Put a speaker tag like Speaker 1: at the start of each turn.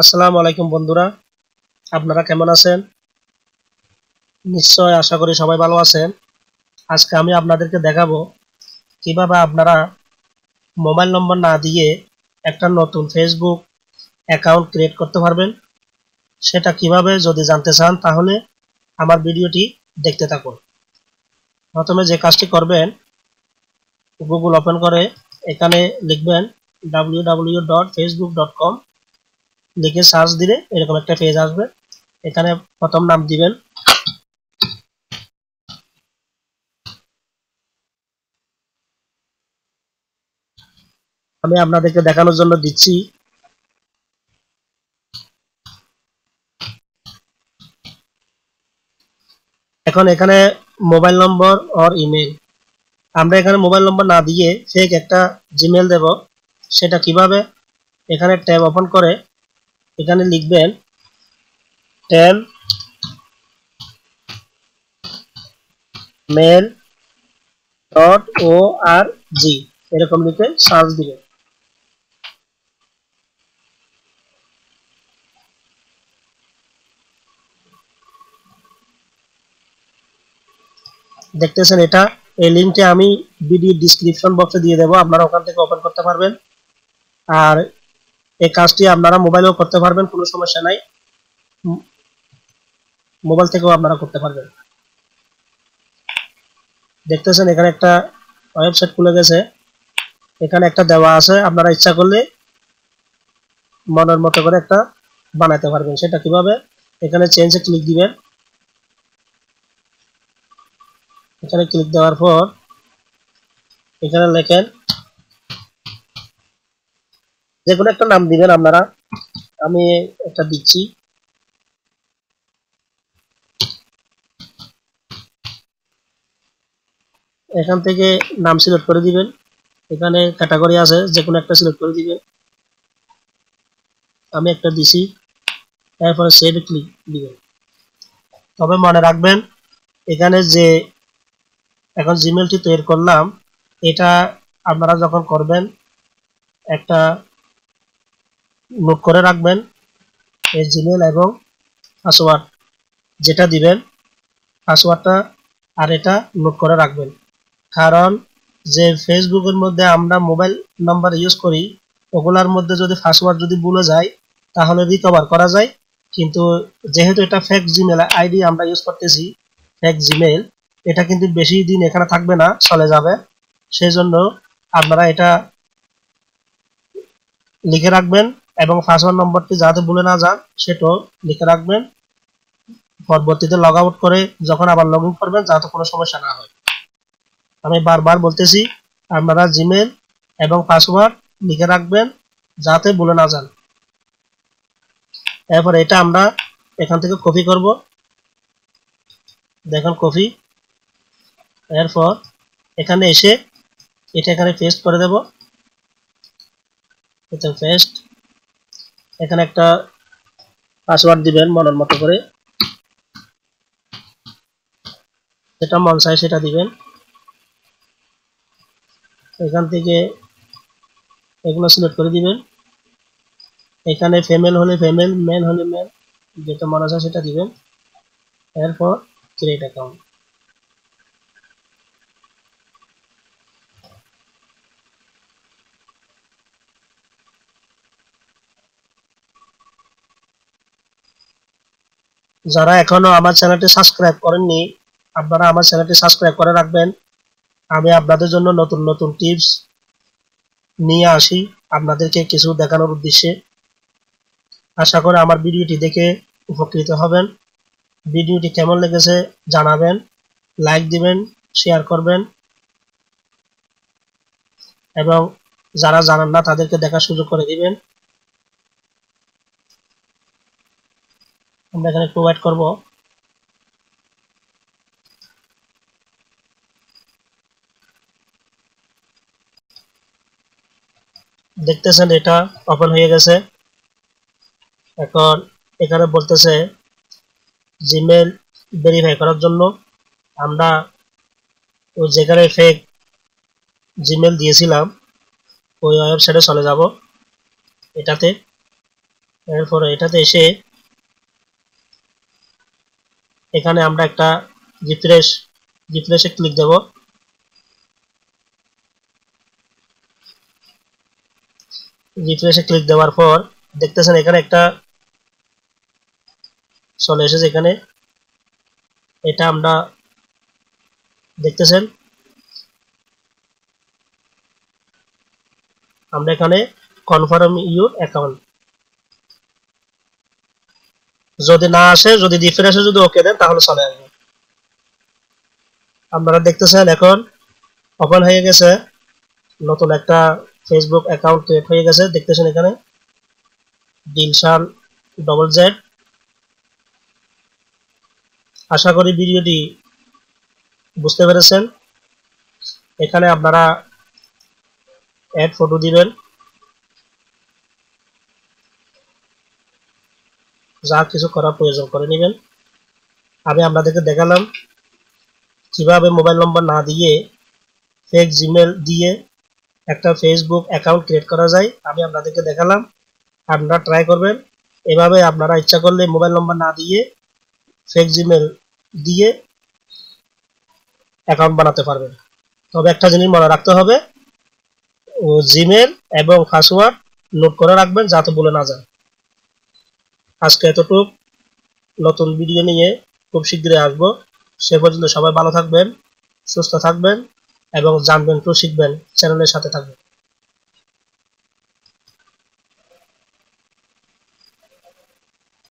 Speaker 1: আসসালামু আলাইকুম বন্ধুরা, আপনারা কেমন আছেন? নিশ্চয় আশা করি সবাই ভালো আছেন। আজকে আমি আপনাদেরকে দেখাবো কিভাবে আপনারা মোবাইল নম্বর না দিয়ে একটা নতুন ফেসবুক অ্যাকাউন্ট ক্রিয়েট করতে পারবেন। সেটা কিভাবে যদি জানতে চান তাহলে আমার ভিডিওটি দেখতে থাকুন। প্রথমে যে কাজটি করবেন, গুগল ওপেন করে এখানে লিখবেন www.facebook.com, লিখে সার্চ দিলে এরকম একটা পেজ আসবে। এখানে প্রথম নাম দিবেন। আমি আপনাদেরকে দেখানোর জন্য দিচ্ছি। এখন এখানে মোবাইল নম্বর আর ইমেল, আমরা এখানে মোবাইল নম্বর না দিয়ে ফেক একটা জিমেল দেব। সেটা কিভাবে? এখানে ট্যাব ওপেন করে এখানে লিখবেন ট্যাব মেল .org, এরকম লিখে সার্চ দিবেন। দেখতেছেন এটা, এই লিঙ্কটি আমি ভিডিও ডিসক্রিপশন বক্সে দিয়ে দেবো, আপনারা ওখান থেকে ওপেন করতে পারবেন। আর এই কাজটি আপনারা মোবাইলেও করতে পারবেন, কোনো সমস্যা নাই, মোবাইল থেকেও আপনারা করতে পারবেন। দেখতেছেন এখানে একটা ওয়েবসাইট খুলে গেছে, এখানে একটা দেওয়া আছে, আপনারা ইচ্ছা করলে মনের মতো করে একটা বানাতে পারবেন। সেটা কিভাবে? এখানে চেঞ্জে ক্লিক দিবেন। এখানে ক্লিক দেওয়ার পর এখানে লেখেন যে কোনো একটা নাম দিবেন আপনারা। আমি একটা দিচ্ছি। এখান থেকে নাম সিলেক্ট করে দিবেন। এখানে ক্যাটাগরি আছে, যে কোনো একটা সিলেক্ট করে দিবেন। আমি একটা দিছি, এরপরে সেভ ক্লিক দিবেন। তবে মনে রাখবেন, এখানে যে এখন জিমেলটি তৈরি করলাম, এটা আপনারা যখন করবেন একটা নোট করে রাখবেন, এই জিমেল এবং পাসওয়ার্ড যেটা দিবেন, পাসওয়ার্ডটা আর এটা নোট করে রাখবেন। কারণ যে ফেসবুকের মধ্যে আমরা মোবাইল নাম্বার ইউজ করি, ওগুলার মধ্যে যদি পাসওয়ার্ড যদি ভুলে যায় তাহলে রিকভার করা যায়। কিন্তু যেহেতু এটা ফেক জিমেল আইডি আমরা ইউজ করতেছি, ফেক জিমেল, এটা কিন্তু বেশি দিন এখানে থাকবে না, চলে যাবে। সেই জন্য আপনারা এটা লিখে রাখবেন এবং পাসওয়ার্ড নম্বরটি যাতে ভুলে না যান সেটাও লিখে রাখবেন। পরবর্তীতে লগ আউট করে যখন আবার লগ ইন করবেন যাতে কোনো সমস্যা না হয়। আমি বারবার বলতেছি, আপনারা জিমেল এবং পাসওয়ার্ড লিখে রাখবেন যাতে ভুলে না যান। এরপর এটা আমরা এখান থেকে কপি করব, দেখুন কপি। এরপর এখানে এসে এটা এখানে পেস্ট করে দেব। এটা পেস্ট, এখানে একটা পাসওয়ার্ড দিবেন মনের মতো করে, যেটা মন চায় সেটা দিবেন। এখান থেকে এগুলো সিলেক্ট করে দিবেন। এখানে ফিমেল হলে ফিমেল, মেল হলে মেল, যেটা মনে চায় সেটা দিবেন। এরপর ক্রিয়েট অ্যাকাউন্ট। যারা এখনো আমার চ্যানেলটি সাবস্ক্রাইব করেননি, আপনারা আমার চ্যানেলটি সাবস্ক্রাইব করে রাখবেন। আমি আপনাদের জন্য নতুন নতুন টিপস নিয়ে আসি আপনাদেরকে কিছু দেখানোর উদ্দেশ্যে। আশা করি আমার ভিডিওটি দেখে উপকৃত হবেন। ভিডিওটি কেমন লেগেছে জানাবেন, লাইক দিবেন, শেয়ার করবেন এবং যারা জানেন না তাদেরকে দেখার সুযোগ করে দিবেন। আমরা এখানে প্রোভাইড করব। দেখতেছেন এটা ওপেন হয়ে গেছে। এখন এখানে বলতেছে জিমেল ভেরিফাই করার জন্য আমরা যেখানে ফেক জিমেল দিয়েছিলাম ওই ওয়েবসাইটে চলে যাব। এটাতে এরপরে এটাতে এসে এখানে আমরা একটা রিফ্রেশে ক্লিক দেব। রিফ্রেশে ক্লিক দেওয়ার পর দেখতেছেন এখানে একটা চলে এসেছে। এখানে এটা আমরা দেখতেছেন আমরা এখানে কনফার্ম ইউর অ্যাকাউন্ট, যদি না আসে, যদি রিফ্রেশে যদি ওকে দেন তাহলে চলে আসবে। আপনারা দেখতেছেন এখন ওপেন হয়ে গেছে, নতুন একটা ফেসবুক অ্যাকাউন্ট ক্রিয়েট হয়ে গেছে। দেখতেছেন এখানে দিলশান ডবল জেড। আশা করি ভিডিওটি বুঝতে পেরেছেন। এখানে আপনারা অ্যাড ফটো দিবেন, যা কিছু করার প্রয়োজন করে নেবেন। আমি আপনাদেরকে দেখালাম কিভাবে মোবাইল নম্বর না দিয়ে ফেক জিমেল দিয়ে একটা ফেসবুক অ্যাকাউন্ট ক্রিয়েট করা যায়। আমি আপনাদেরকে দেখালাম, আপনারা ট্রাই করবেন। এভাবে আপনারা ইচ্ছা করলে মোবাইল নম্বর না দিয়ে ফেক জিমেল দিয়ে অ্যাকাউন্ট বানাতে পারবেন। তবে একটা জিনিস মনে রাখতে হবে, জিমেল এবং পাসওয়ার্ড নোট করে রাখবেন যাতে ভুলে না যায়। আজকে এতটুক, নতুন ভিডিও নিয়ে খুব শীঘ্রই আসবো। সে পর্যন্ত সবাই ভালো থাকবেন, সুস্থ থাকবেন এবং জানবেন তো শিখবেন। চ্যানেলের সাথে থাকবেন।